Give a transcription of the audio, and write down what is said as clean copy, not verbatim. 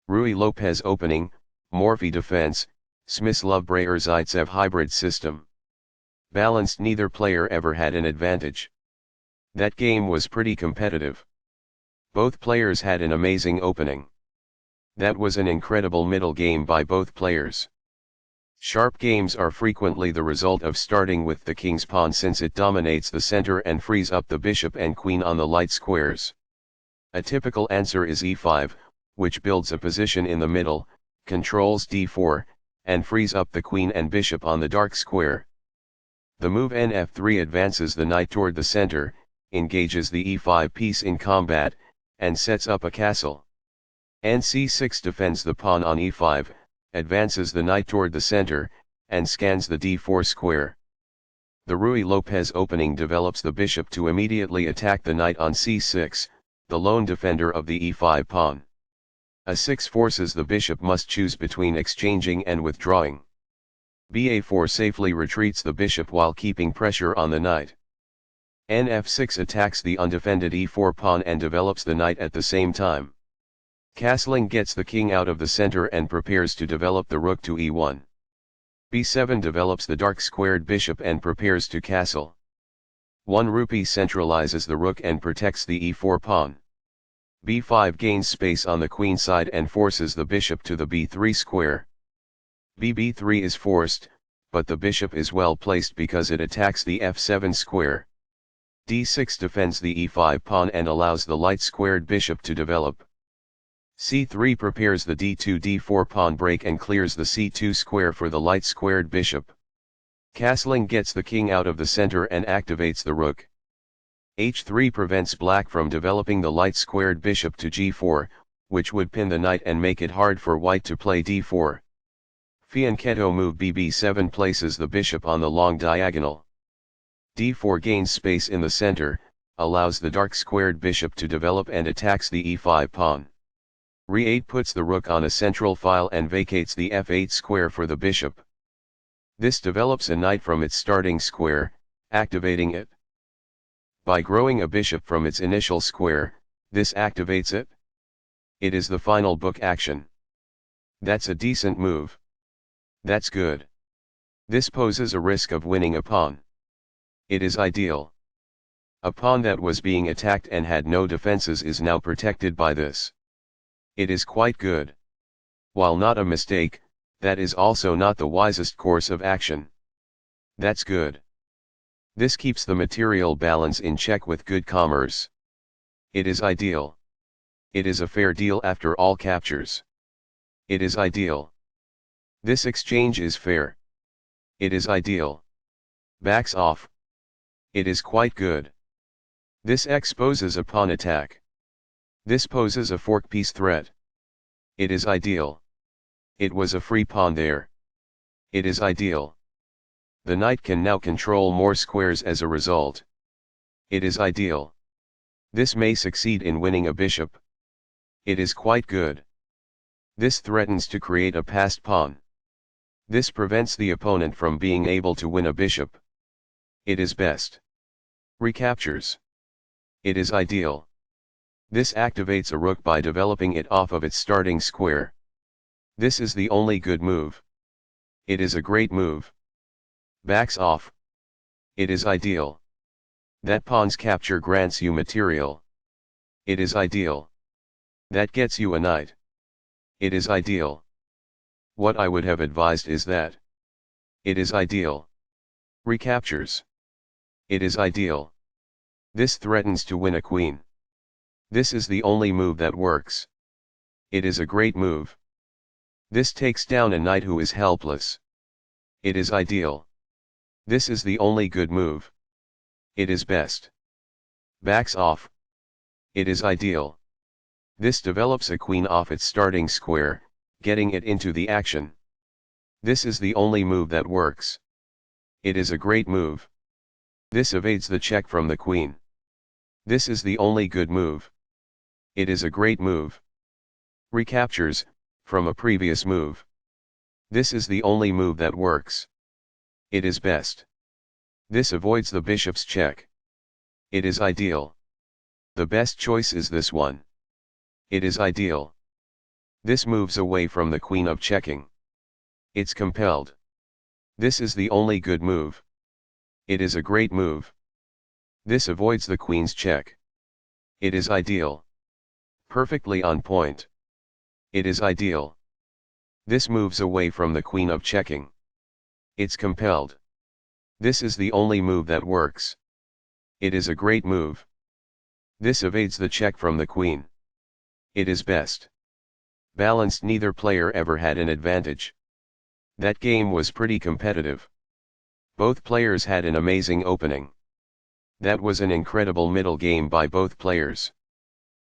KRuy Lopez opening, Morphy defense, Smyslov-Breyer-Zaitsev hybrid system. Balanced, neither player ever had an advantage. That game was pretty competitive. Both players had an amazing opening. That was an incredible middle game by both players. Sharp games are frequently the result of starting with the king's pawn, since it dominates the center and frees up the bishop and queen on the light squares. A typical answer is e5, which builds a position in the middle, controls d4, and frees up the queen and bishop on the dark square. The move nf3 advances the knight toward the center, engages the e5 piece in combat, and sets up a castle. nc6 defends the pawn on e5, advances the knight toward the center, and scans the d4 square. The KRuy Lopez opening develops the bishop to immediately attack the knight on c6, the lone defender of the e5 pawn. a6 forces the bishop must choose between exchanging and withdrawing. ba4 safely retreats the bishop while keeping pressure on the knight. nf6 attacks the undefended e4 pawn and develops the knight at the same time. Castling gets the king out of the center and prepares to develop the rook to e1. b7 develops the dark squared bishop and prepares to castle. 1 rupee centralizes the rook and protects the e4 pawn. b5 gains space on the queen side and forces the bishop to the b3 square. bb3 is forced, but the bishop is well placed because it attacks the f7 square. d6 defends the e5 pawn and allows the light squared bishop to develop. c3 prepares the d2-d4 pawn break and clears the c2 square for the light squared bishop. Castling gets the king out of the center and activates the rook. h3 prevents black from developing the light squared bishop to g4, which would pin the knight and make it hard for white to play d4. Fianchetto move bb7 places the bishop on the long diagonal. d4 gains space in the center, allows the dark squared bishop to develop and attacks the e5 pawn. re8 puts the rook on a central file and vacates the f8 square for the bishop. This develops a knight from its starting square, activating it. By growing a bishop from its initial square, this activates it. It is the final book action. That's a decent move. That's good. This poses a risk of winning a pawn. It is ideal. A pawn that was being attacked and had no defenses is now protected by this. It is quite good. While not a mistake, that is also not the wisest course of action. That's good. This keeps the material balance in check with good commerce. It is ideal. It is a fair deal after all captures. It is ideal. This exchange is fair. It is ideal. Backs off. It is quite good. This exposes a pawn attack. This poses a fork piece threat. It is ideal. It was a free pawn there. It is ideal. The knight can now control more squares as a result. It is ideal. This may succeed in winning a bishop. It is quite good. This threatens to create a passed pawn. This prevents the opponent from being able to win a bishop. It is best. Recaptures. It is ideal. This activates a rook by developing it off of its starting square. This is the only good move. It is a great move. Backs off. It is ideal. That pawn's capture grants you material. It is ideal. That gets you a knight. It is ideal. What I would have advised is that. It is ideal. Recaptures. It is ideal. This threatens to win a queen. This is the only move that works. It is a great move. This takes down a knight who is helpless. It is ideal. This is the only good move. It is best. Backs off. It is ideal. This develops a queen off its starting square, getting it into the action. This is the only move that works. It is a great move. This evades the check from the queen. This is the only good move. It is a great move. Recaptures, from a previous move. This is the only move that works. It is best. This avoids the bishop's check. It is ideal. The best choice is this one. It is ideal. This moves away from the queen of checking. It's compelled. This is the only good move. It is a great move. This avoids the queen's check. It is ideal. Perfectly on point. It is ideal. This moves away from the queen of checking. It's compelled. This is the only move that works. It is a great move. This evades the check from the queen. It is best. Balanced. Neither player ever had an advantage. That game was pretty competitive. Both players had an amazing opening. That was an incredible middle game by both players.